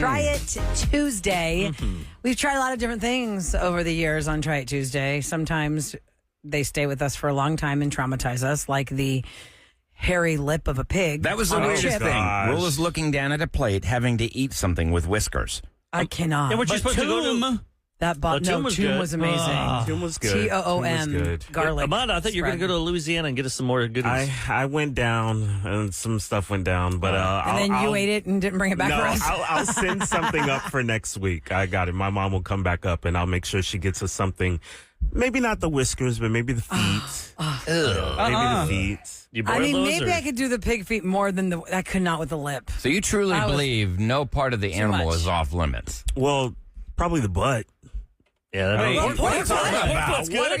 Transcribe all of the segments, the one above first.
Try It Tuesday. We've tried a lot of different things over the years on Try It Tuesday. Sometimes they stay with us for a long time and traumatize us, like the hairy lip of a pig. That was the weirdest thing. Will is looking down at a plate, having to eat something with whiskers. I cannot. Yeah, weren't you supposed to go to... Toom was amazing. Toom was good. TOOM garlic. Amanda, I thought you were going to go to Louisiana and get us some more goodies. I went down and some stuff went down, but and then you ate it and didn't bring it back for us. I'll send something up for next week. I got it. My mom will come back up and I'll make sure she gets us something. Maybe not the whiskers, but maybe the feet. Maybe the feet. Maybe I could do the pig feet more than I could not with the lip. So you truly believe no part of the animal is off limits? Well, probably the butt. Yeah, what are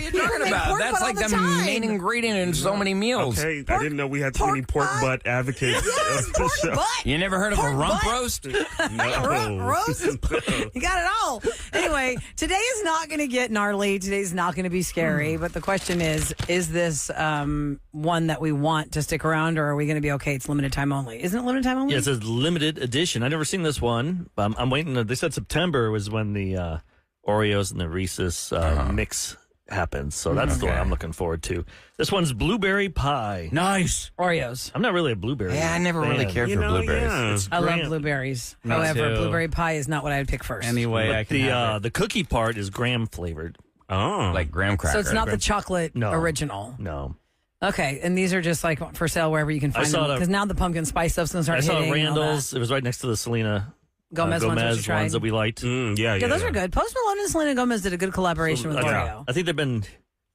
you talking about? That's like the main ingredient in so many meals. Okay, I didn't know we had so many pork butt advocates. Yes, pork butt. You never heard of a rump roast? No. Rump roast? You got it all. Anyway, today is not going to get gnarly. Today's not going to be scary. But the question is this one that we want to stick around, or are we going to be okay? It's limited time only. Isn't it limited time only? Yeah, it says limited edition. I've never seen this one. I'm waiting. They said September was when the Oreos and the Reese's mix happens. So that's the one I'm looking forward to. This one's blueberry pie. Nice. Oreos. I'm not really a blueberry Yeah, I never really cared for blueberries. I love blueberries. Me However, too. blueberry pie is not what I would pick first. Anyway, But I can have it. the cookie part is graham flavored. Oh. Like graham cracker. So it's not the chocolate original. No. Okay, and these are just like for sale wherever you can find them. Because now the pumpkin spice stuff's going to start hitting. I saw Randall's. It was right next to the Selena Gomez ones that we liked. Yeah, those are good. Post Malone and Selena Gomez did a good collaboration with Oreo. I think they've been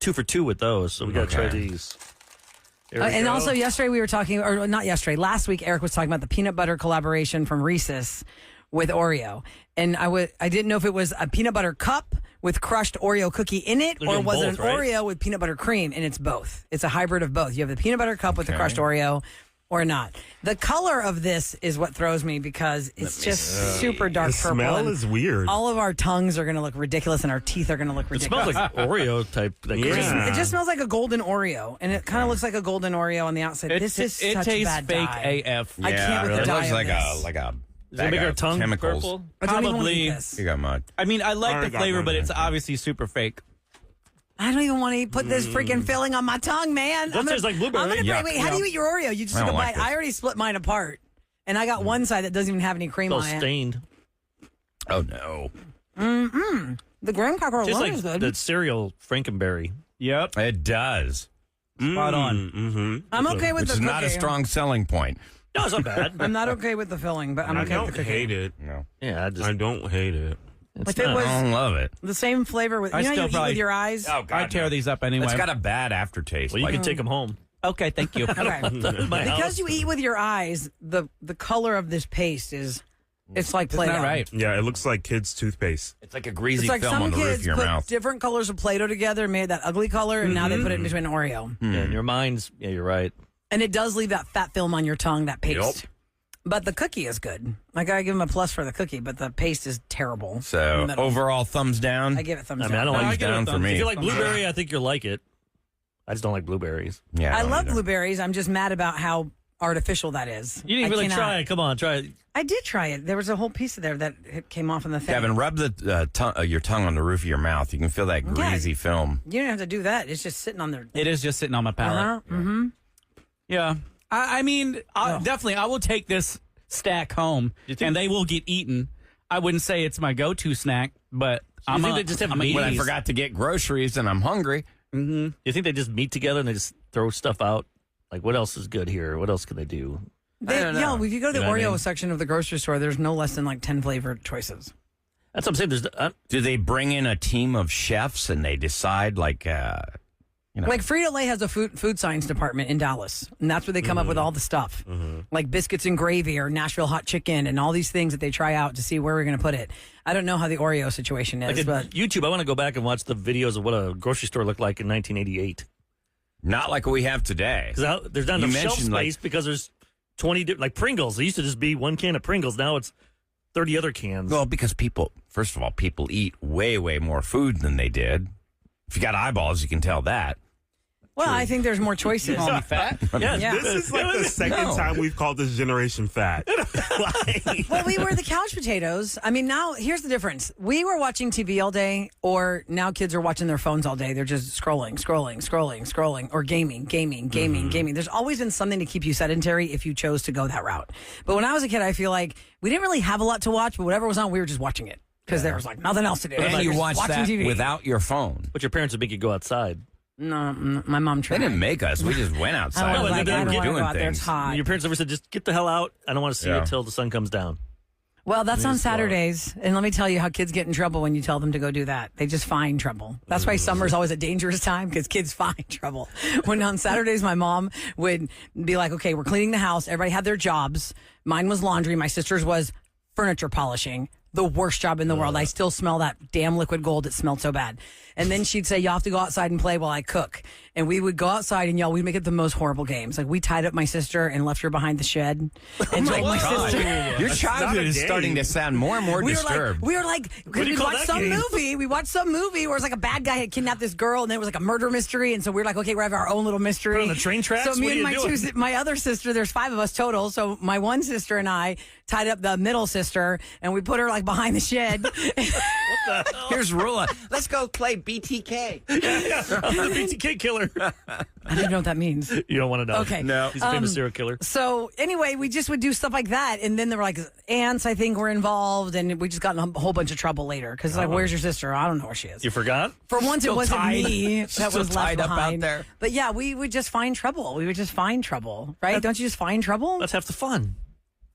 2 for 2 with those, so we got to try these. And also yesterday we were talking, or not yesterday, last week Eric was talking about the peanut butter collaboration from Reese's with Oreo. And I didn't know if it was a peanut butter cup with crushed Oreo cookie in it, or was it an Oreo with peanut butter cream, and it's both. It's a hybrid of both. You have the peanut butter cup with the crushed Oreo, or not. The color of this is what throws me because it's just super dark purple. The smell is weird. All of our tongues are going to look ridiculous and our teeth are going to look ridiculous. It smells like Oreo type. It just smells like a golden Oreo, and it kind of looks like a golden Oreo on the outside. This is such tastes bad fake dye. AF. I can't with the dye It looks of like a Does it make our tongue chemicals. purple? Probably. You got mud. I mean, I like the flavor, but it's obviously super fake. I don't even want to put this freaking filling on my tongue, man. That tastes like blueberry. I'm gonna wait, how do you eat your Oreo? You just take a bite. I already split mine apart, and I got one side that doesn't even have any cream on it. Stained. Oh no. The graham cracker alone is good. The cereal Frankenberry. Yep. It does. Spot on. I'm okay with Which the is cookie. not a strong selling point. No, it's not bad. I'm not okay with the filling, but I'm okay with the cookie. I don't hate it. No. Yeah, I don't hate it. If it was I don't love it. the same flavor with, I you know, still you eat probably- with your eyes. Oh, God, I tear these up anyway. It's got a bad aftertaste. Well, you can take them home. Okay, thank you. Okay. My house. Because you eat with your eyes, the color of this paste is, it's like Play-Doh. Isn't that right? Yeah, it looks like kids' toothpaste. It's like a greasy It's like film some on the roof kids of your put mouth. different colors of Play-Doh together and made that ugly color, and now they put it in between an Oreo. Yeah, in your minds, yeah, you're right. And it does leave that fat film on your tongue, that paste. But the cookie is good. I gotta give him a plus for the cookie, but the paste is terrible. in So the middle. overall, thumbs down. I give it thumbs I down. mean, I don't like thumbs it. down for me. If you like blueberry, I think you'll like it. I just don't like blueberries. Yeah, I don't love either. blueberries. I'm just mad about how artificial that is. You didn't I really cannot- try it. Come on, try it. I did try it. There was a whole piece of there that came off in the thing. Kevin, rub the your tongue on the roof of your mouth. You can feel that greasy film. You don't have to do that. It's just sitting on there. It is just sitting on my palate. Yeah. I mean, definitely, I will take this stack home, and they will get eaten. I wouldn't say it's my go-to snack, but think they just have meat? When I forgot to get groceries and I'm hungry. You think they just meet together and they just throw stuff out? Like, what else is good here? What else can they do? I don't know. If you go to the You know what I Oreo mean? section of the grocery store, there's no less than like 10 flavored choices. That's what I'm saying. There's Do they bring in a team of chefs and they decide like Like Frito-Lay has a food science department in Dallas, and that's where they come up with all the stuff, like biscuits and gravy or Nashville hot chicken and all these things that they try out to see where we're going to put it. I don't know how the Oreo situation is, like but YouTube. I want to go back and watch the videos of what a grocery store looked like in 1988. not like we have today. Because there's not You enough shelf mentioned, space because there's 20 like Pringles. There used to just be one can of Pringles. Now it's 30 other cans. Well, because first of all, people eat way, way more food than they did. If you got eyeballs, you can tell that. Well, I think there's more choices. Call me fat? Yeah. This is like the second time we've called this generation fat. Well, we were the couch potatoes. I mean, now here's the difference. We were watching TV all day, or now kids are watching their phones all day. They're just scrolling, or gaming. There's always been something to keep you sedentary if you chose to go that route. But when I was a kid, I feel like we didn't really have a lot to watch, but whatever was on, we were just watching it because there was like nothing else to do. And Like, you just watched watching that TV. without your phone. But your parents would make you go outside. No, my mom They tried. didn't make us. We just went outside. I was like, I don't want to doing go out there. It's things. hot. Your parents ever said, just get the hell out. I don't want to see you till the sun comes down. Well, that's on Saturdays. And let me tell you how kids get in trouble when you tell them to go do that. They just find trouble. That's why summer's always a dangerous time because kids find trouble. When on Saturdays, my mom would be like, okay, we're cleaning the house. Everybody had their jobs. Mine was laundry. My sister's was furniture polishing. The worst job in the world. I still smell that damn liquid gold. It smelled so bad. And then she'd say, you have to go outside and play while I cook. And we would go outside and y'all, we'd make it the most horrible games. Like we tied up my sister and left her behind the shed. And told my sister. Your childhood is starting to sound more and more disturbed. We were like, we watched some movie. We watched some movie where it's like a bad guy had kidnapped this girl and then it was like a murder mystery. And so we were like, okay, we have our own little mystery. Put on the train tracks? So me What and are you doing? my other sister, there's 5 of us total. So my one sister and I tied up the middle sister and we put her like behind the shed. Here's Rula. Let's go play BTK. I'm the BTK killer. I don't know what that means. You don't want to know. Okay. No. He's a famous serial killer. So anyway, we just would do stuff like that, and then there were like aunts, I think, were involved, and we just got in a whole bunch of trouble later because like, where's your sister? I don't know where she is. You forgot? For once, it wasn't tied. me that Still was left tied up behind. out there. But yeah, we would just find trouble. Right? Don't you just find trouble? That's half the fun.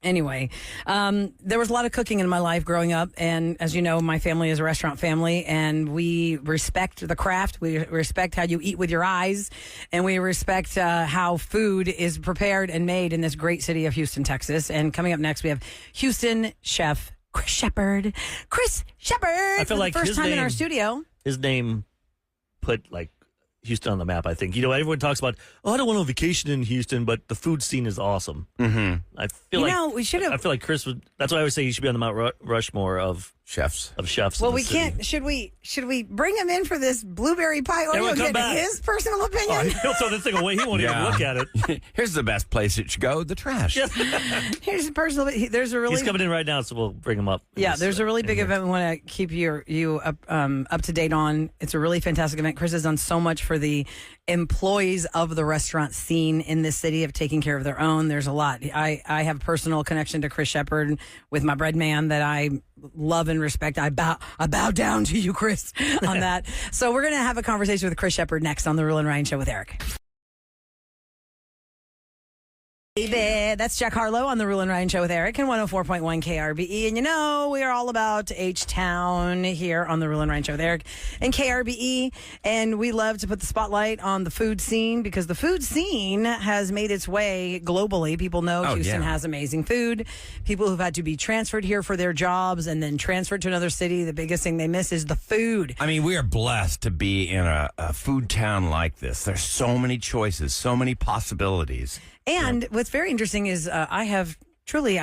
Anyway, there was a lot of cooking in my life growing up. And as you know, my family is a restaurant family and we respect the craft. We respect how you eat with your eyes and we respect how food is prepared and made in this great city of Houston, Texas. And coming up next, we have Houston chef Chris Sheppard. I feel like for the first his time in name- our studio. His name put like Houston on the map, I think. You know, everyone talks about, I don't want to vacation in Houston, but the food scene is awesome. Mm-hmm. I feel like we should have. I feel like Chris would. That's why I always say he should be on the Mount Rushmore of Chefs. chefs. Well, in the we city. can't. Should we bring him in for this blueberry pie Oreo? Everyone come Get back. his personal Oh, opinion. he'll throw this thing away. He won't even look at it. Here's the best place it should go, the trash. Here's his personal. There's a really. He's coming in right now, so we'll bring him up. Yeah, there's a really big event we want to keep you up to date on. It's a really fantastic event. Chris has done so much for the employees of the restaurant scene in this city of taking care of their own. There's a lot. I have a personal connection to Chris Sheppard with my bread man that I love and respect. I bow down to you, Chris, on that. So we're going to have a conversation with Chris Sheppard next on the Rule and Ryan Show with Eric. Baby, that's Jack Harlow on the Rule and Ryan Show with Eric and 104.1 KRBE. And you know, we are all about H-Town here on the Rule and Ryan Show with Eric and KRBE. And we love to put the spotlight on the food scene because the food scene has made its way globally. People know Houston has amazing food. People who've had to be transferred here for their jobs and then transferred to another city. The biggest thing they miss is the food. I mean, we are blessed to be in a food town like this. There's so many choices, so many possibilities. And what's very interesting is I've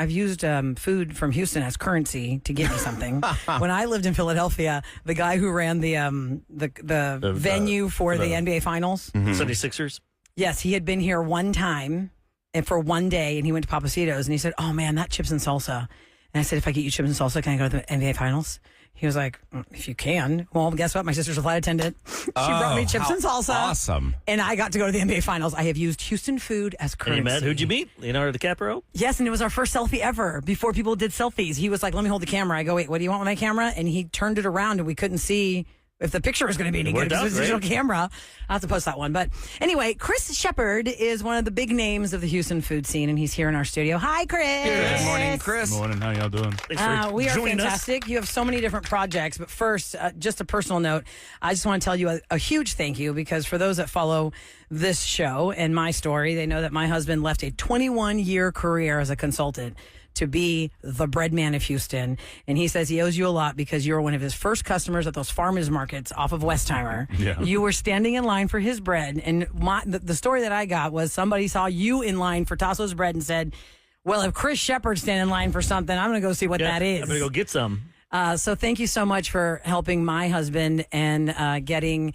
used food from Houston as currency to get me something. When I lived in Philadelphia, the guy who ran the venue for the NBA Finals, 76ers. yes, he had been here one time and for one day, and he went to Papacitos, and he said, "Oh man, that chips and salsa." And I said, "If I get you chips and salsa, can I go to the NBA Finals?" He was like, "If you can." Well, guess what? My sister's a flight attendant. She brought me chips and salsa. Awesome. And I got to go to the NBA Finals. I have used Houston food as And currency. you met? Who'd you meet? Leonardo DiCaprio? Yes, and it was our first selfie ever before people did selfies. He was like, "Let me hold the camera." I go, "Wait, what do you want with my camera?" And he turned it around and we couldn't see if the picture was going to be any good because it was a digital camera. I'll have to post that one. But anyway, Chris Sheppard is one of the big names of the Houston food scene, and he's here in our studio. Hi, Chris. Good morning, Chris. Morning. How y'all doing? Thanks for We are joining us. fantastic. You have so many different projects. But first, just a personal note, I just want to tell you a huge thank you because for those that follow this show and my story, they know that my husband left a 21-year career as a consultant to be the bread man of Houston. And he says he owes you a lot because you were one of his first customers at those farmers markets off of Westheimer. Yeah. You were standing in line for his bread. And the story that I got was somebody saw you in line for Tasso's bread and said, "Well, if Chris Sheppard's standing in line for something, I'm going to go see what that is." I'm going to go get some. So thank you so much for helping my husband and getting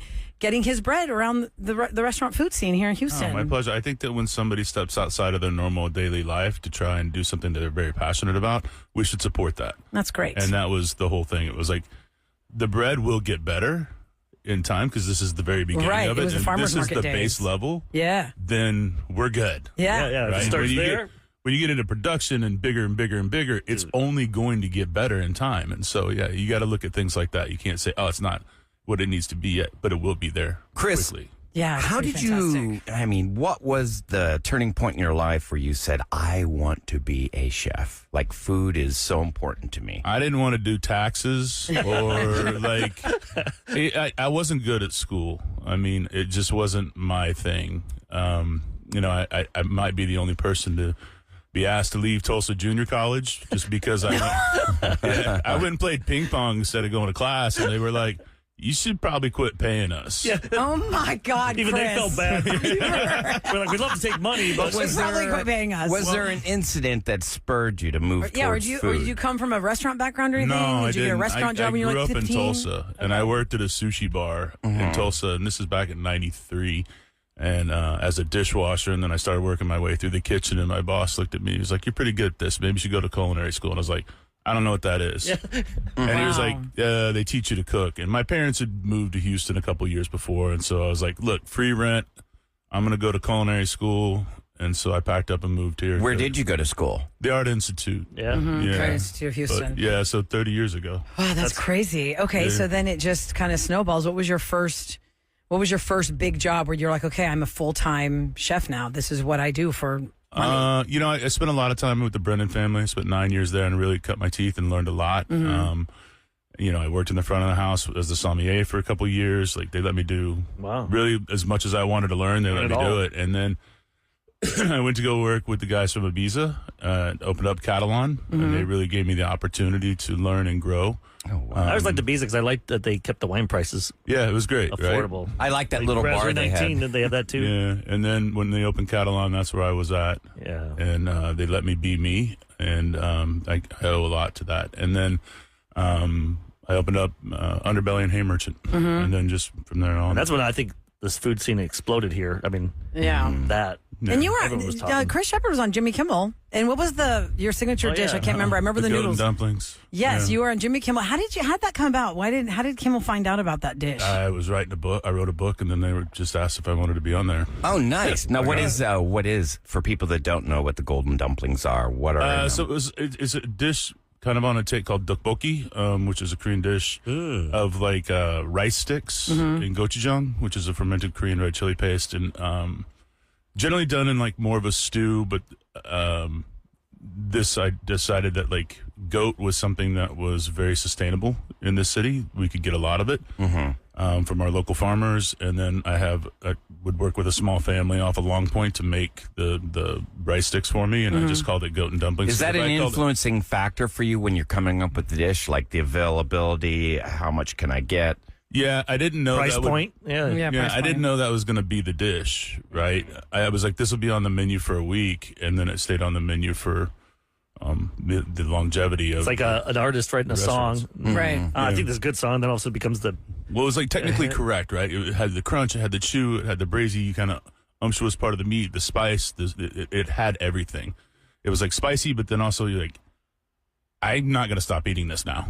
his bread around the restaurant food scene here in Houston. Oh, my pleasure. I think that when somebody steps outside of their normal daily life to try and do something that they're very passionate about, we should support that. That's great. And that was the whole thing. It was like the bread will get better in time because this is the very beginning Right, of it it. was the And farmers this is market the days. base level. Yeah. Then we're good. Yeah. Yeah, Right? it starts When you there. when you get into production and bigger and bigger and bigger, it's only going to get better in time. And so, yeah, you got to look at things like that. You can't say, oh, it's not what it needs to be yet, but it will be there Chris, quickly. Yeah. it's How pretty did fantastic. you, I mean, what was the turning point in your life where you said, I want to be a chef? Like, food is so important to me. I didn't want to do taxes or like, I wasn't good at school. I mean, it just wasn't my thing. I might be the only person to be asked to leave Tulsa Junior College just because I went and played ping pong instead of going to class, and they were like, you should probably quit paying us. Yeah. Oh my God, Even Chris. they felt bad. We're like, we'd love to take money, but You should probably quit paying us. Was there an incident that spurred you to move Yeah, or towards did you food? come from a restaurant background or anything? No, I did you get a didn't. restaurant job I when you were grew like up 15? in Tulsa, and I worked at a sushi bar in Tulsa, and this is back in '93. And as a dishwasher, and then I started working my way through the kitchen, and my boss looked at me. He was like, you're pretty good at this. Maybe you should go to culinary school. And I was like, I don't know what that is. And he was like, they teach you to cook. And my parents had moved to Houston a couple years before, and so I was like, look, free rent. I'm going to go to culinary school. And so I packed up and moved here. Where did you go to school? The Art Institute. yeah. Credit Institute of Houston. But, yeah, so 30 years ago. Wow, that's crazy. Okay, Yeah. so then it just kind of snowballs. What was your first big job where you're like, okay, I'm a full-time chef now. This is what I do for money. I spent a lot of time with the Brennan family. I spent 9 years there and really cut my teeth and learned a lot. I worked in the front of the house as the sommelier for a couple of years. Like, they let me do really as much as I wanted to learn. They let me do it. And then I went to go work with the guys from Ibiza, opened up Catalan, and they really gave me the opportunity to learn and grow. Oh, wow. I always liked the Ibiza because I liked that they kept the wine prices Yeah, it was great. affordable. I like that little bar Raspberry they 19, had. did they have that too? Right? Yeah, and then when they opened Catalan, that's where I was at. Yeah. And they let me be me, and I owe a lot to that. And then I opened up Underbelly and Hay Merchant, and then just from there on. And that's when I think this food scene exploded here. I mean, Yeah. that. And you Everyone was were talking. Chris Sheppard was on Jimmy Kimmel. And what was your signature dish? yeah. I can't remember. I remember the goat noodles. and dumplings. Yes, Yeah. you were on Jimmy Kimmel. How'd that come about? How did Kimmel find out about that dish? I was writing a book. I wrote a book, and then they were just asked if I wanted to be on there. Oh, nice. Now, what is, for people that don't know what the golden dumplings are, what are they? So it's a dish kind of on a take called tteokbokki, which is a Korean dish of like rice sticks in gochujang, which is a fermented Korean red chili paste, and generally done in like more of a stew. But this, I decided that like goat was something that was very sustainable in this city. We could get a lot of it from our local farmers, and then I would work with a small family off of Long Point to make the rice sticks for me, and I just called it goat and dumplings. Is that So an I called it- influencing factor for you when you're coming up with the dish, like the availability, how much can I get? Yeah, I didn't know Price that would- point? Yeah. Yeah, Yeah, price I didn't point. know that was going to be the dish, right? I was like, this will be on the menu for a week, and then it stayed on the menu for the longevity of. It's like an artist writing a song. Restaurants. Right. I think this is a good song. Then also becomes the. Well, it was like technically correct, right? It had the crunch, it had the chew, it had the braisy kind of unctuous part of the meat, the spice. It had everything. It was like spicy, but then also you're like, I'm not going to stop eating this now.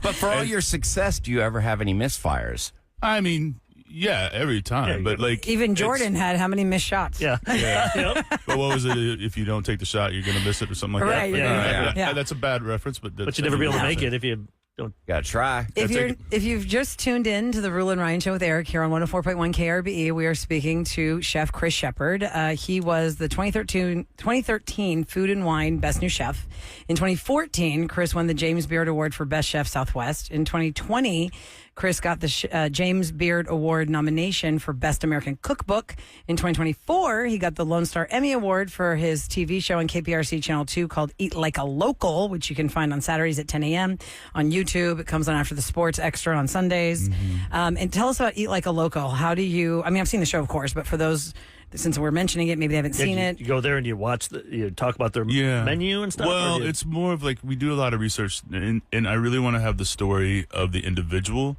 But for all your success, do you ever have any misfires? I mean, yeah, every time, but like Even it's- Jordan had how many missed shots? Yeah. Yeah. But what was it? If you don't take the shot, you're going to miss it or something like Right, that. yeah, yeah. That's a bad reference, but But you'd never be able to make it if you don't. Gotta try. If you've just tuned in to the Rule and Ryan Show with Eric here on 104.1 KRBE, we are speaking to Chef Chris Sheppard. He was the 2013 Food and Wine Best New Chef. In 2014, Chris won the James Beard Award for Best Chef Southwest. In 2020, Chris got the James Beard Award nomination for Best American Cookbook. In 2024, he got the Lone Star Emmy Award for his TV show on KPRC Channel 2 called Eat Like a Local, which you can find on Saturdays at 10 a.m. on YouTube. It comes on after the Sports Extra on Sundays. And tell us about Eat Like a Local. How do you, I mean, I've seen the show, of course, but for those since we're mentioning it, maybe they haven't seen it. You go there and you watch, you talk about their menu and stuff? Well, it's more of like we do a lot of research, and I really want to have the story of the individual.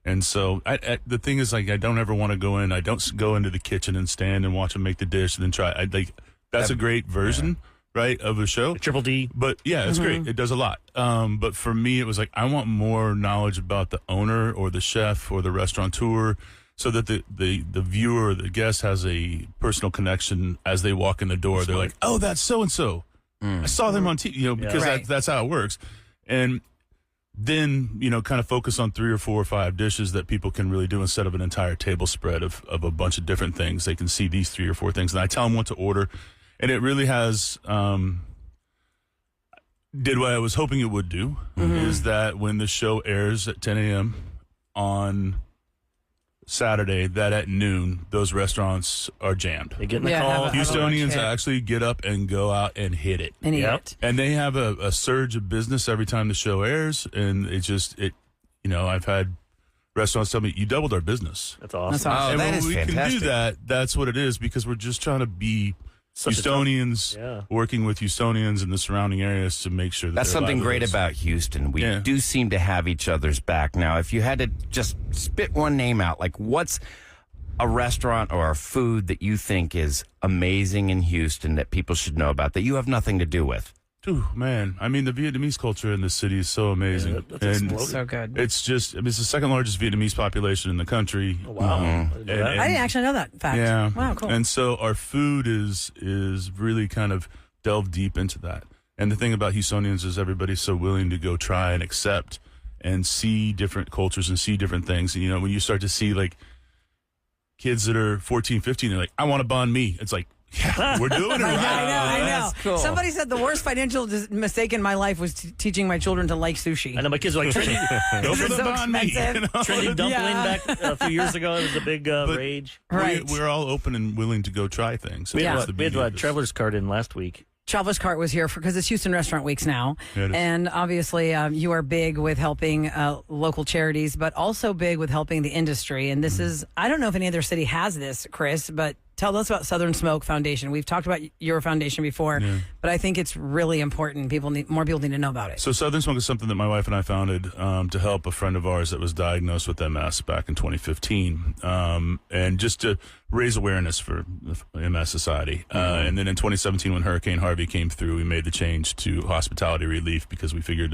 And so the thing is, like, I don't ever want to go in. I don't go into the kitchen and stand and watch them make the dish and then try. That's a great version, right, of a show. Triple D. But yeah, it's great. It does a lot. But for me, it was like I want more knowledge about the owner or the chef or the restaurateur, so that the viewer or the guest has a personal connection as they walk in the door. They're like, oh, that's so and so. I saw them on TV. Because that's how it works. And then, kind of focus on 3 or 4 or 5 dishes that people can really do instead of an entire table spread of a bunch of different things. They can see these 3 or 4 things. And I tell them what to order. And it really has did what I was hoping it would do, is that when the show airs at 10 a.m. on Saturday, that at noon, those restaurants are jammed. They get in the call. Houstonians actually get up and go out and hit it. And eat it. And they have a surge of business every time the show airs. And I've had restaurants tell me, you doubled our business. That's awesome. Oh, And that when is we fantastic. can do that, that's what it is, because we're just trying to be Houstonians, working with Houstonians in the surrounding areas to make sure that that's something great livelihoods. about Houston. We do seem to have each other's back. Now, if you had to just spit one name out, like what's a restaurant or a food that you think is amazing in Houston that people should know about that you have nothing to do with? Ooh, man, I mean, the Vietnamese culture in the city is so amazing. That's So good. It's just, it's the second largest Vietnamese population in the country. Oh, wow. I didn't actually know that fact. Yeah. Wow, cool. And so our food is really kind of delved deep into that. And the thing about Houstonians is everybody's so willing to go try and accept and see different cultures and see different things. And, when you start to see, like, kids that are 14, 15, they're like, I want a banh mi. It's like, yeah, we're doing it right. I know. That's cool. Somebody said the worst financial mistake in my life was teaching my children to like sushi. I know my kids are like trending, Go for the so banh mi. expensive. trending dumpling Yeah. back a few years ago. It was a big rage. Right. We're all open and willing to go try things. We Yeah. had a traveler's cart in last week. Traveler's Cart was here because it's Houston Restaurant Weeks now. Yeah, it is. And obviously, you are big with helping local charities, but also big with helping the industry. And this is, I don't know if any other city has this, Chris, but tell us about Southern Smoke Foundation. We've talked about your foundation before, but I think it's really important. More people need to know about it. So Southern Smoke is something that my wife and I founded to help a friend of ours that was diagnosed with MS back in 2015, and just to raise awareness for the MS Society. And then in 2017, when Hurricane Harvey came through, we made the change to hospitality relief because we figured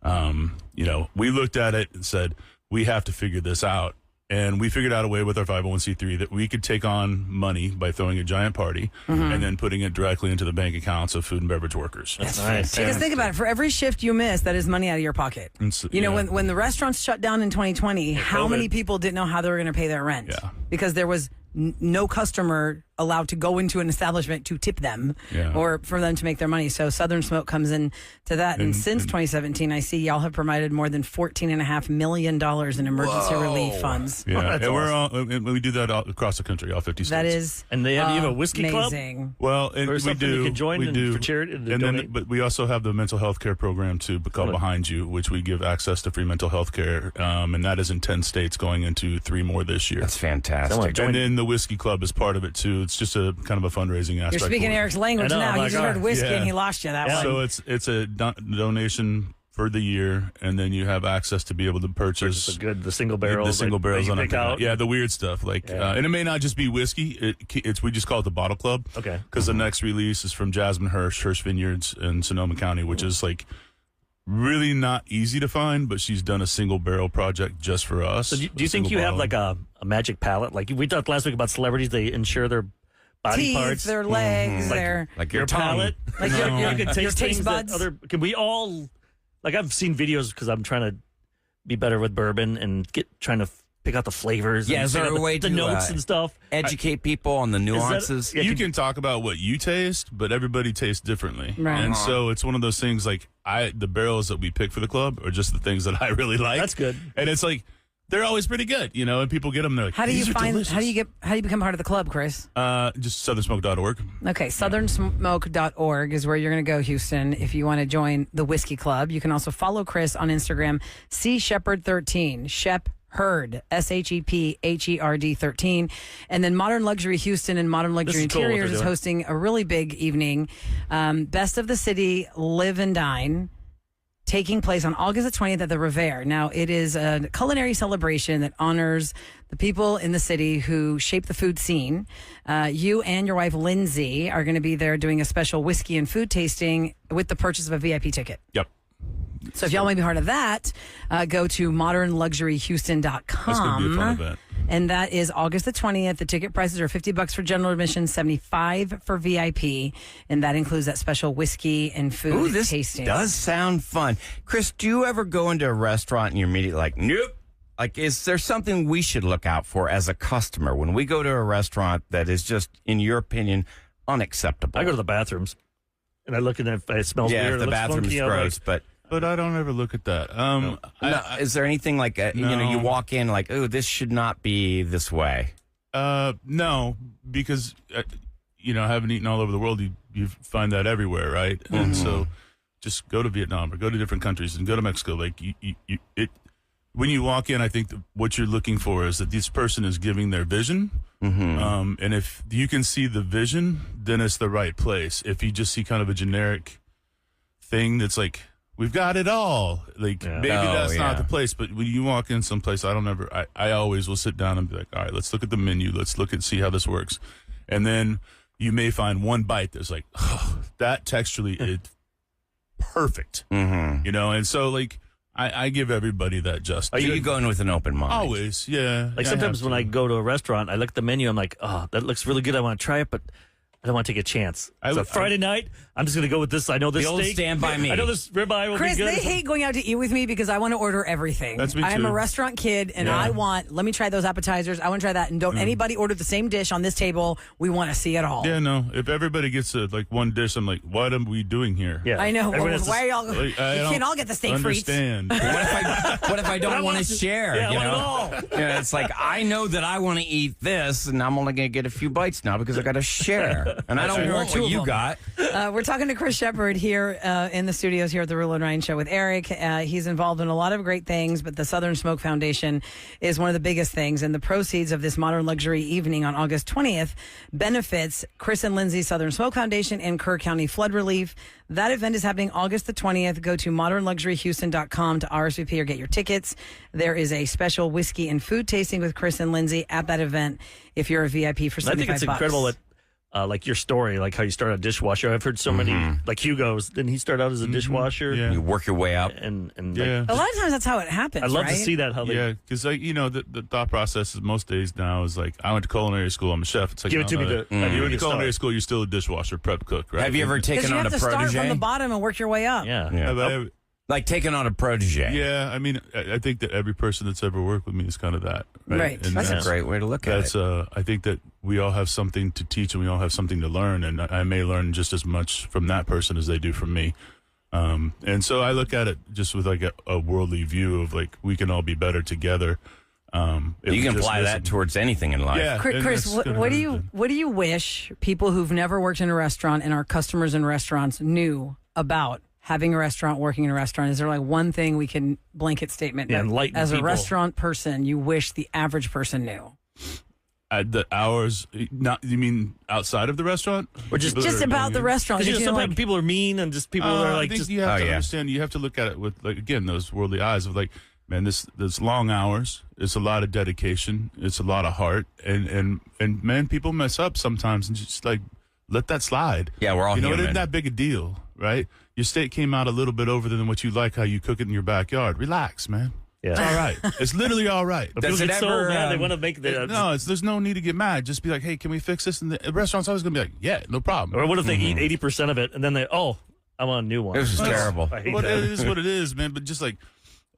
that, we looked at it and said, we have to figure this out. And we figured out a way with our 501c3 that we could take on money by throwing a giant party and then putting it directly into the bank accounts of food and beverage workers. That's nice. Because think about it, for every shift you miss, that is money out of your pocket. And so- When the restaurants shut down in 2020, how COVID. many people didn't know how they were going to pay their rent? Yeah. Because there was no customer allowed to go into an establishment to tip them or for them to make their money. So Southern Smoke comes in to that. And since 2017, I see y'all have provided more than $14.5 million in emergency relief funds. Yeah, That's and we do that all across the country, all 50 states. That is And you have a whiskey club? amazing. Well, and Or we something do. you can join we and do for charity to and donate? then, but we also have the mental health care program too, called Behind You, which we give access to free mental health care, and that is in 10 states, going into 3 more this year. That's fantastic. And then the whiskey club is part of it too. It's just a kind of a fundraising aspect. You're speaking for it. Eric's language I know, now. I'm He like, just heard whiskey yeah. and he lost you that one. So it's a donation for the year, and then you have access to be able to purchase The single barrels. the single barrels that on you it. pick out. Yeah, the weird stuff and it may not just be whiskey. It's we just call it the Bottle Club. Okay. Because the next release is from Jasmine Hirsch Vineyards in Sonoma County, which is like really not easy to find, but she's done a single barrel project just for us. So do you think you have like a magic palette? Like we talked last week about celebrities, they insure their body Teeth, parts. their legs, their Like your tongue. palate. Like your- you your- can your taste taste things buds. that can we all, like I've seen videos because I'm trying to be better with bourbon and trying to pick out the flavors. Yeah, and is there pick a out way the to, notes and stuff? Educate people on the nuances. Yeah, You can talk about what you taste, but everybody tastes differently. Right. And so it's one of those things like the barrels that we pick for the club are just the things that I really like. That's good. And it's like, they're always pretty good, and people get them. They're like, How do you "These are find? delicious." How do you become part of the club, Chris? Just southernsmoke.org. Okay, southernsmoke.org is where you're going to go, Houston, if you want to join the Whiskey Club. You can also follow Chris on Instagram, Sheppard13, Shep Herd, SHEPHERD 13. And then Modern Luxury Houston and Modern Luxury is cool what Interiors they're is doing. hosting a really big evening. Best of the City, Live and Dine, taking place on August the 20th at the Revere. Now, it is a culinary celebration that honors the people in the city who shape the food scene. You and your wife, Lindsay, are going to be there doing a special whiskey and food tasting with the purchase of a VIP ticket. Yep. So if y'all want to be part of that, go to modernluxuryhouston.com. That's going to be a fun event. And that is August the 20th. The ticket prices are $50 for general admission, $75 for VIP. And that includes that special whiskey and food Ooh, this tasting. does sound fun. Chris, do you ever go into a restaurant and you're immediately like, nope? Like, is there something we should look out for as a customer when we go to a restaurant that is just, in your opinion, unacceptable? I go to the bathrooms, and I look and if it smells yeah, weird. if it the looks bathroom's funky, I'm gross, like, But I don't ever look at that. no, is there anything like, you know, you No. walk in like, oh, this should not be this way? No, because having eaten all over the world, you find that everywhere, right? And so, just go to Vietnam or go to different countries and go to Mexico. Like when you walk in, I think what you're looking for is that this person is giving their vision. And if you can see the vision, then it's the right place. If you just see kind of a generic thing that's like, we've got it all, like maybe that's not the place. But when you walk in someplace, I always will sit down and be like, all right, let's look at the menu. Let's see how this works. And then you may find one bite that's like, oh, that texturally is perfect. And so like, I give everybody that justice. Are you going with an open mind? Always, yeah. Like Yeah, sometimes have when to. I go to a restaurant, I look at the menu, I'm like, oh, that looks really good. I want to try it, but I don't want to take a chance. So Friday night, I'm just going to go with this. I know this The old steak. Stand By Me. I know this ribeye will Chris, be good. they hate going out to eat with me because I want to order everything. That's me I am too. a restaurant kid, and Yeah. let me try those appetizers. I want to try that. And don't anybody order the same dish on this table. We want to see it all. Yeah, no. If everybody gets one dish, I'm like, what are we doing here? Yeah. I know. Everyone has to- Why are y'all? Like, You can't all get the steak frites. understand. What if I don't want to share? Yeah, I you want know? it all. Yeah, it's like I know that I want to eat this, and I'm only going to get a few bites now because I got to share, and I don't There are want two what of you them. got. We're talking to Chris Sheppard here in the studios here at the Rule and Ryan Show with Eric. He's involved in a lot of great things, but the Southern Smoke Foundation is one of the biggest things. And the proceeds of this Modern Luxury evening on August 20th benefits Chris and Lindsay Southern Smoke Foundation and Kerr County Flood Relief. That event is happening August the 20th. Go to modernluxuryhouston.com to RSVP or get your tickets. There is a special whiskey and food tasting with Chris and Lindsay at that event if you're a VIP for $75. I think it's incredible that, like your story, like how you start a dishwasher. I've heard so many, like Hugo's. Didn't he start out as a dishwasher? Yeah. You work your way up. And Yeah. A lot of times that's how it happens. I'd love right? to see that. How they Yeah, because the thought process is most days now is like, I went to culinary school, I'm a chef. It's like, give it to me. no, You you went to culinary school, you're still a dishwasher, prep cook, right? Have you ever Because taken you on have a to start from the protege? bottom and work your way up. Yeah. Yeah. Have I ever- Like taking on a protege. Yeah, I mean, I think that every person that's ever worked with me is kind of that. Right. Right. And That's a great way to look at That's it. I think that we all have something to teach and we all have something to learn, and I may learn just as much from that person as they do from me. And so I look at it just with like a worldly view of like we can all be better together. If You we can just apply that listen. towards anything in life. Yeah, and Chris, that's what gonna do happen. you wish people who've never worked in a restaurant and our customers in restaurants knew about having a restaurant, working in a restaurant? Is there like one thing we can blanket statement Yeah, that enlighten as a people. restaurant person you wish the average person knew? The hours, not you mean outside of the restaurant, Or just- People that Just are about going the in? restaurant. Because Did you sometimes like- people are mean and just people are I like think just you have to yeah. understand. You have to look at it with like again those worldly eyes of like, man, this long hours. It's a lot of dedication. It's a lot of heart, and man, people mess up sometimes, and just like let that slide. Yeah, we're all It human. isn't that big a deal, right? Your steak came out a little bit over than what you like. How you cook it in your backyard. Relax, man. yeah. It's all right. It's literally all right. But Does people it get so ever, mad they um, want to make the No, there's no need to get mad. Just be like, hey, can we fix this? And the restaurant's always gonna be like, yeah, no problem. Or what if they eat 80% of it and then I want a new one. This is terrible. I hate Well, that. it is what it is, man. But just like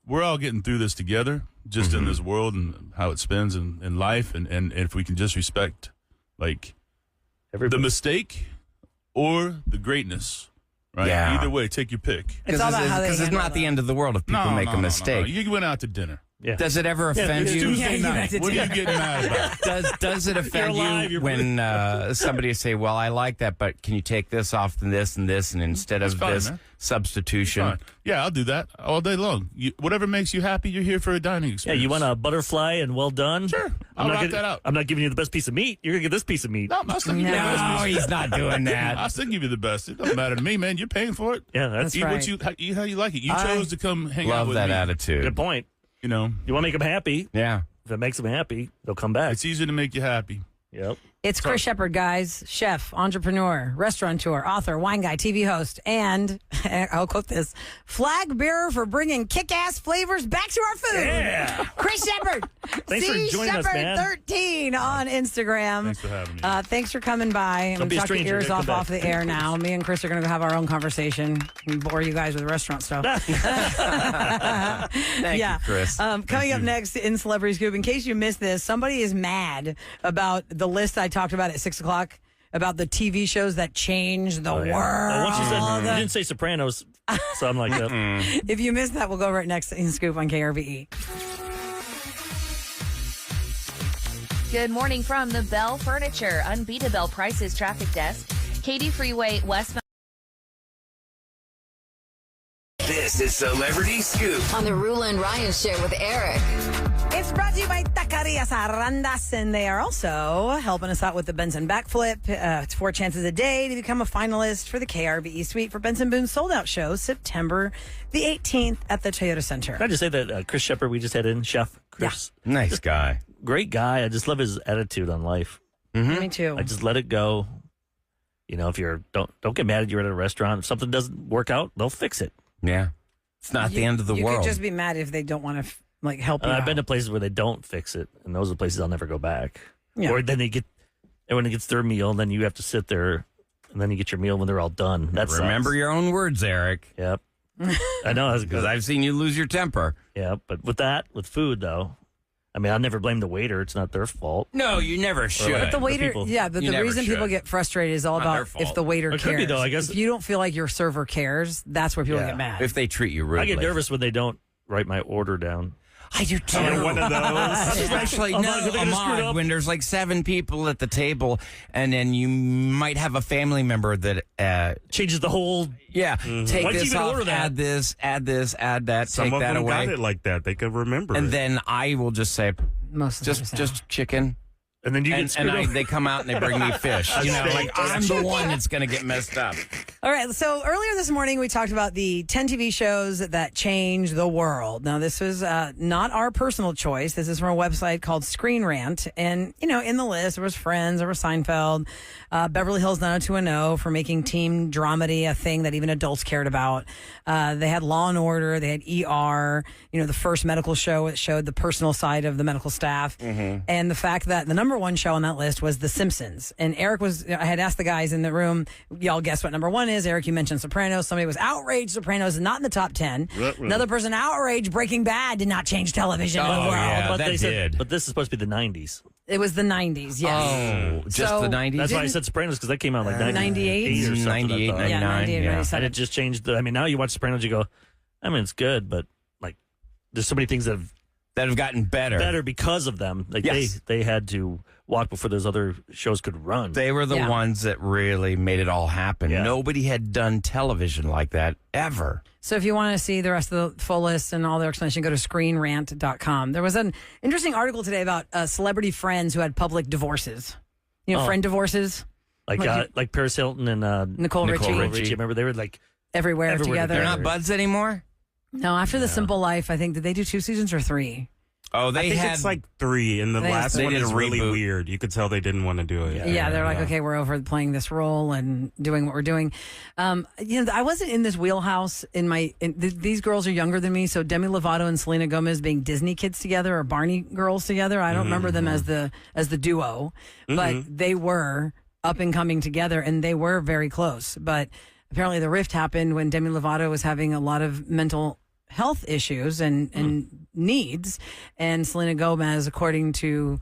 we're all getting through this together, just in this world and how it spins in life, and if we can just respect like the Everybody. mistake or the greatness, right? Yeah. Either way, take your pick. It's all about how they Because it's handle not the that. end of the world if people make a mistake. You went out to dinner, Yeah. Does it ever offend It's you? Tuesday you night. meant it What are you to. getting mad about? Does it offend alive, you you're when somebody say, "Well, I like that, but can you take this off and this and this, and instead of fine, this man. substitution?" Fine. Yeah, I'll do that all day long. Whatever makes you happy, you're here for a dining Yeah, experience. you want a butterfly and well done? Sure. I'll rock that out. I'm not giving you the best piece of meat. You're going to get this piece of meat. No, I'll still give you the best No, piece. he's not doing that. I'll still give you the best. It doesn't matter to me, man. You're paying for it. Yeah, that's Eat right. eat how you like it. You chose to come hang out Love with that me. a attitude. good point. You know, You want to make them happy. Yeah. If it makes them happy, they'll come back. it's easy to make you happy. Yep. It's Chris Sheppard, guys. Chef, entrepreneur, restaurateur, author, wine guy, TV host, and I'll quote this: flag bearer for bringing kick-ass flavors back to our food. Yeah. Chris Sheppard. Thanks for joining us, man. Sheppard13 on Instagram. Thanks for having me. Thanks for coming by. I'm Don't be a talk your stranger. ears Come off back. the air now. Me and Chris are going to go have our own conversation and bore you guys with restaurant stuff. Thank you, Chris. Coming up next in Celebrity Scoop, in case you missed this, somebody is mad about the list I talked about at 6 o'clock about the TV shows that change the world. Well, once you said you didn't say Sopranos, so I'm like, If you missed that, we'll go right next in Scoop on KRVE. Good morning from the Bell Furniture Unbeatable Prices Traffic Desk. Katy Freeway westbound. This is Celebrity Scoop. On the Rula and Ryan Show with Eric. It's brought to you by Taquerias Arandas, and they are also helping us out with the Benson Backflip. It's 4 chances a day to become a finalist for the KRVE Suite for Benson Boone's sold-out show, September the 18th at the Toyota Center. can I just say that Chris Sheppard, we just had in, Chef Chris, Nice guy. great guy. I just love his attitude on life. Me too. I just let it go. You know, if you're don't get mad at you're at a restaurant. If something doesn't work out, they'll fix it. Yeah. It's not the end of the you world. could just be mad if they don't want to help you I've out. been to places where they don't fix it, and those are places I'll never go back. Yeah. Or then everyone gets their meal, and then you have to sit there, and then you get your meal when they're all done. That's Remember your own words, Eric, Yep. I know that's because good. I've seen you lose your temper. Yeah, but with food though, I mean, I'll never blame the waiter. It's not their fault. No, you never should. Right. But the waiter, people. yeah, but You the never reason people should. get frustrated is all Not their about fault. if the waiter It cares. could be, though, I guess. If you don't feel like your server cares, that's where people Yeah. get mad. If they treat you rudely. I get nervous when they don't write my order down. I do too. You're one of those. Especially I'm not- they're gonna screw it Ahmad, up. when there's like 7 people at the table, and then you might have a family member that, Changes the whole. take Why'd you this even off, order that? add this, add that, Some take of that them away, got it like that. They could remember and it. then I will just say, Most of the time. just chicken. And then you get And screwed up. they come out and they bring me fish. You know, like I'm the one that's going to get messed up. All right. So earlier this morning, we talked about the 10 TV shows that change the world. Now, this was not our personal choice. This is from a website called Screen Rant. And, you know, in the list, there was Friends, there was Seinfeld, Beverly Hills 90210 for making teen dramedy a thing that even adults cared about. They had Law and Order. They had ER, you know, the first medical show. It showed the personal side of the medical staff. And the fact that the number one show on that list was The Simpsons. And Eric I had asked the guys in the room, y'all guess what number one is. Eric, you mentioned Sopranos. Somebody was outraged Sopranos is not in the top 10. Another person outraged Breaking Bad did not change television in the Oh, world. yeah. but that they said, did. but this is supposed to be the 90s. It was the 90s, yes. Oh, just So- the 90s? That's why I said Sopranos, because that came out like 98? 98 or something. 98, I thought. 99. Yeah, 98, yeah. 97. And it just changed. I mean, now you watch Sopranos, you go, I mean, it's good, but like, there's so many things that have That have gotten better. better because of them. Like Yes. they had to walk before those other shows could run. They were the Yeah. ones that really made it all happen. Yeah. Nobody had done television like that ever. So if you want to see the rest of the full list and all their explanation, go to screenrant.com. There was an interesting article today about celebrity friends who had public divorces. You know, Oh. friend divorces like Paris Hilton and Nicole Richie. Richie. Remember, they were like, everywhere Everywhere together. They're not buds anymore? No, after The Simple Life, I think, did they do 2 seasons or 3? Oh, I they think had it's like 3, and the They last they one did a is really reboot. weird. You could tell they didn't want to do it. Yeah, they're like, okay, we're over playing this role and doing what we're doing. You know, I wasn't in this wheelhouse these girls are younger than me, so Demi Lovato and Selena Gomez being Disney kids together or Barney girls together. I don't remember them as the duo, but they were up and coming together and they were very close. But apparently the rift happened when Demi Lovato was having a lot of mental health issues and needs, and Selena Gomez, according to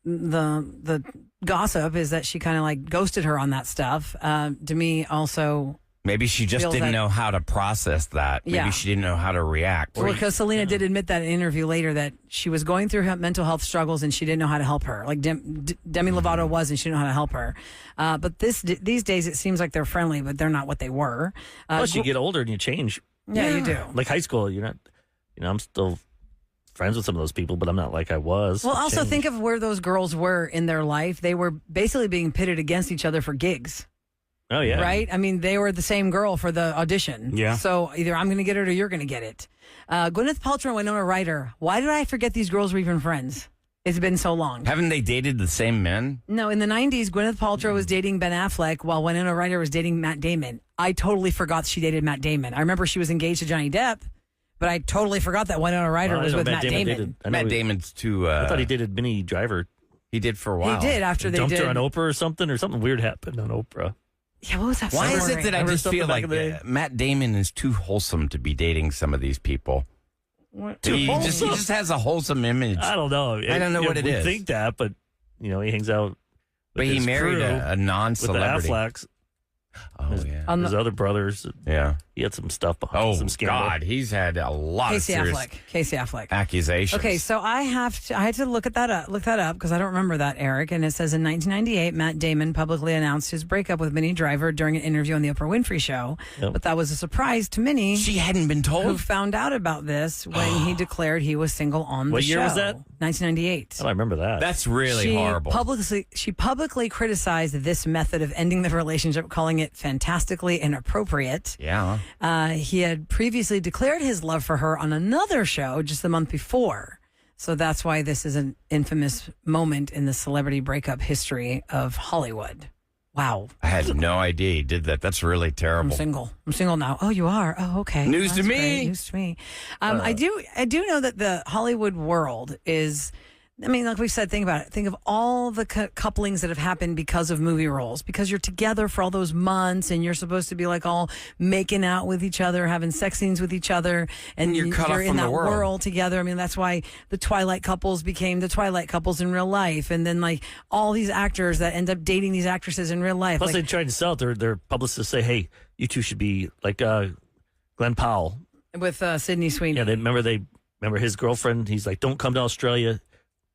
the gossip, is that she kind of like ghosted her on that stuff. Demi also Maybe she just feels didn't that- know how to process that. Maybe Yeah. she didn't know how to react. Well, because Selena did admit that in an interview later that she was going through her mental health struggles and she didn't know how to help her. Like Demi Lovato was, and she didn't know how to help her. But these days, it seems like they're friendly, but they're not what they were. Plus, you get older and you change. Yeah, you do. Like high school, you're not. I'm still friends with some of those people, but I'm not like I was. Well, I've also changed. think of where those girls were in their life. They were basically being pitted against each other for gigs. Oh yeah, Right? I mean, they were the same girl for the audition. Yeah. So either I'm going to get it or you're going to get it. Gwyneth Paltrow and Winona Ryder. Why did I forget these girls were even friends? It's been so long. Haven't they dated the same men? No, in the 90s, Gwyneth Paltrow was dating Ben Affleck while Winona Ryder was dating Matt Damon. I totally forgot she dated Matt Damon. I remember she was engaged to Johnny Depp, but I totally forgot that Winona Ryder Well, I was know with Matt Damon. dated- I know Matt he- Damon's too. I thought he dated Minnie Driver. He did for a while. He did after they Dumped did. her on Oprah or something weird happened on Oprah. Yeah, what was that? Why is story? it that I Remember just something feel back like in the day? Matt Damon is too wholesome to be dating some of these people? He just has a wholesome image. I don't know. I don't know what it we is. think that, but he hangs out. With But he his married crew, a with non-celebrity. the Afflecks. Oh, yeah. On His the- other brothers. Yeah. He had some stuff behind Oh, some scandal. God. He's had a lot Casey of serious Affleck. Casey Affleck. accusations. Okay, so I had to look that up because I don't remember that, Eric. And it says in 1998, Matt Damon publicly announced his breakup with Minnie Driver during an interview on the Oprah Winfrey Show. Yep. But that was a surprise to Minnie, She hadn't been who told? found out about this when he declared he was single on What the year show. was that? 1998. I remember that. That's really horrible. She publicly criticized this method of ending the relationship, calling it fantastically inappropriate. Yeah. He had previously declared his love for her on another show just the month before. So that's why this is an infamous moment in the celebrity breakup history of Hollywood. Wow. I had no idea he did that. That's really I'm terrible. single. I'm single now. Oh, you are? Oh, okay. News to That's me. great. News to me. I do know that the Hollywood world is, I mean, like we said, think about it. Think of all the couplings that have happened because of movie roles, because you're together for all those months and you're supposed to be like all making out with each other, having sex scenes with each other, and You're cut off in from the that world. together. I mean, that's why the Twilight couples became the Twilight couples in real life. And then like all these actors that end up dating these actresses in real life. Plus, like, they tried to sell it. Their publicists say, "Hey, you two should be like Glenn Powell." with Sydney Sweeney. Yeah, they remember his girlfriend. He's like, "Don't come to Australia.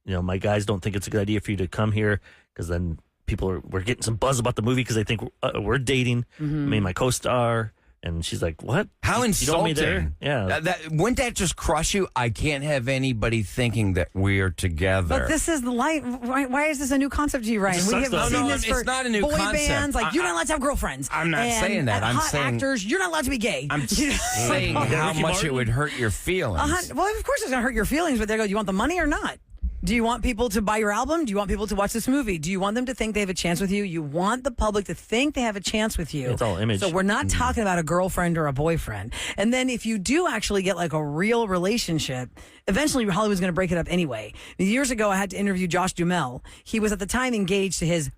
My guys don't think it's a good idea for you to come here because then we're getting some buzz about the movie because they think we're dating." Mm-hmm. I mean, my co-star, and she's like, "What? How You don't want me there?" insulting. Yeah. Wouldn't that just crush you? I can't have anybody thinking that we're together. But this is the light. Why is this a new concept to you, Ryan? It We sucks have though. seen No, this it's for not a new boy concept. bands. Like you're not allowed to have girlfriends. I'm not And saying that. I'm hot saying- actors. You're not allowed to be gay. I'm saying how Ricky much it Martin? would hurt your feelings. Well, of course it's gonna hurt your feelings. But they go, do you want the money or not? Do you want people to buy your album? Do you want people to watch this movie? Do you want them to think they have a chance with you? You want the public to think they have a chance with you. It's all image. So we're not talking about a girlfriend or a boyfriend. And then if you do actually get like a real relationship, eventually Hollywood's going to break it up anyway. Years ago, I had to interview Josh Duhamel. He was at the time engaged to his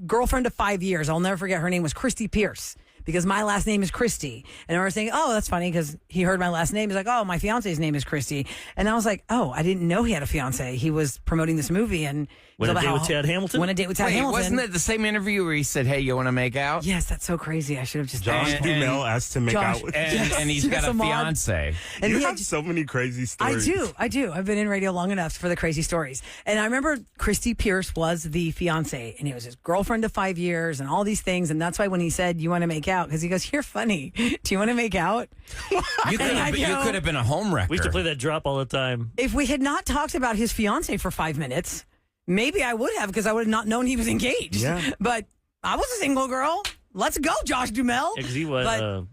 girlfriend of 5 years. I'll never forget. Her name was Christy Pierce. Because my last name is Christy. And I was thinking, oh, that's funny because he heard my last name. He's like, oh, my fiance's name is Christy. And I was like, oh, I didn't know he had a fiance. He was promoting this movie and Went it's a date about with Tad Hamilton? Went a date with Tad Wait, Hamilton. wasn't that the same interview where he said, "Hey, you want to make out?" Yes, that's so crazy. I should have just Josh And- Duhamel asked to make Josh- out with And, you. and he's Yes, got a I'm on. fiance. And You he had have so many crazy I stories. do. I've been in radio long enough for the crazy stories. And I remember Christy Pierce was the fiance, and he was his girlfriend of 5 years and all these things. And that's why when he said, you want to make out, because he goes, you're funny. Do you want to make out? You could And I have, you go- could have been a home wrecker. We used to play that drop all the time. If we had not talked about his fiance for 5 minutes, maybe I would have, because I would have not known he was engaged. Yeah. But I was a single girl. Let's go, Josh Duhamel. Because he was. But-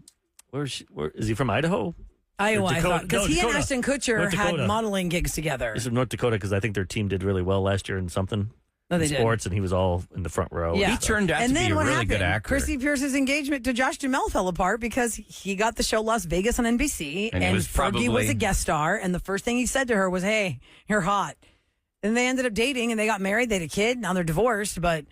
Where is he from? Idaho? Iowa, I Dakota- thought. Because no, he and Dakota. Ashton Kutcher North had Dakota. modeling gigs together. He's from North Dakota because I think their team did really well last year in something. No, they in did. sports, and he was all in the front row. Yeah. He turned out And to then be a what really happened? good actor. Christy Pierce's engagement to Josh Duhamel fell apart because he got the show Las Vegas on NBC, And and, he was Fergie probably- was a guest star, and the first thing he said to her was, "Hey, you're hot." And they ended up dating, and they got married. They had a kid. Now they're divorced. But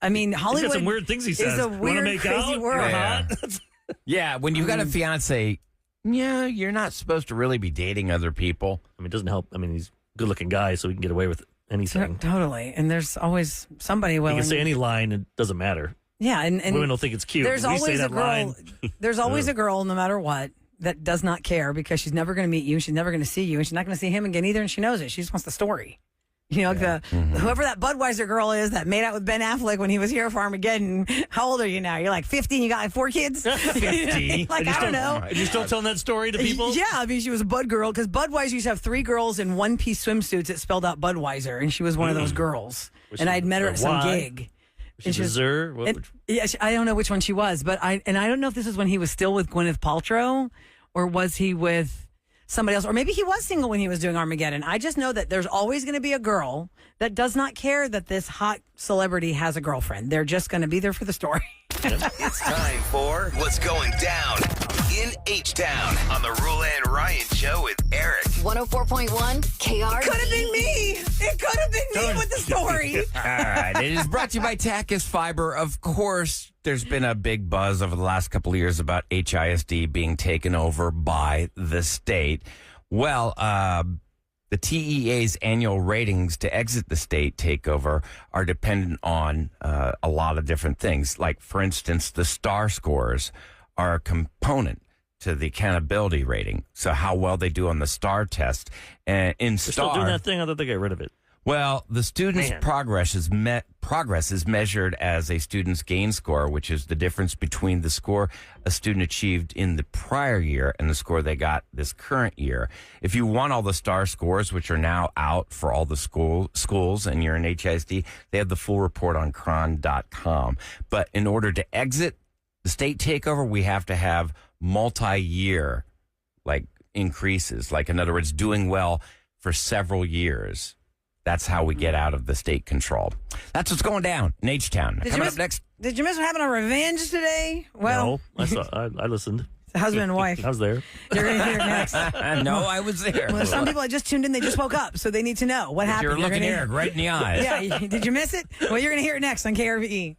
I mean, He's Hollywood got some weird things he says. is a Wanna weird, make crazy out? world. You're Yeah. hot? Yeah, when you've got a fiance, yeah, you're not supposed to really be dating other people. I mean, it doesn't help. I mean, he's a good-looking guy, so he can get away with anything. Totally. And there's always somebody He willing. can say any line; it doesn't matter. Yeah, and women don't think it's cute. There's We say always a that girl. line. There's always a girl, no matter what, that does not care because she's never going to meet you. She's never going to see you, and she's not going to see him again either. And she knows it. She just wants the story. You know, whoever that Budweiser girl is that made out with Ben Affleck when he was here for Armageddon. How old are you now? You're like 50 and you got like 4 kids? 50. Like, I don't know. Are you still telling that story to people? Yeah, I mean, she was a Bud girl because Budweiser used to have 3 girls in one-piece swimsuits that spelled out Budweiser, and she was one of those girls. And I'd met her at some gig. She's Missouri? I don't know which one she was, but I don't know if this is when he was still with Gwyneth Paltrow or was he with somebody else, or maybe he was single when he was doing Armageddon. I just know that there's always going to be a girl that does not care that this hot celebrity has a girlfriend. They're just going to be there for the story. It's time for What's Going Down in H-Town on the Rule and Ryan Show with Eric. 104.1 KR. Could have been me. It could have been me with the story. All right. It is brought to you by Tachys Fiber. Of course, there's been a big buzz over the last couple of years about HISD being taken over by the state. Well, the TEA's annual ratings to exit the state takeover are dependent on a lot of different things. Like, for instance, the STAR scores are a component to the accountability rating. So how well they do on the STAR test. And in They're STAR, still doing that thing? I thought they got rid of it. well, the student's progress is measured as a student's gain score, which is the difference between the score a student achieved in the prior year and the score they got this current year. If you want all the STAR scores, which are now out for all the schools, and you're in HISD, they have the full report on cron.com. But in order to exit the state takeover, we have to have multi-year increases. Like, in other words, doing well for several years. That's how we get out of the state control. That's what's going down in H-Town. Coming up next. Did you miss what happened on Revenge today? Well, no, I listened. Husband and wife. I was there. You're going to hear it next. No, I was there. Well, some people that just tuned in, they just woke up, so they need to know what happened. You're looking Eric right in the eyes. Yeah, did you miss it? Well, you're going to hear it next on KRVE.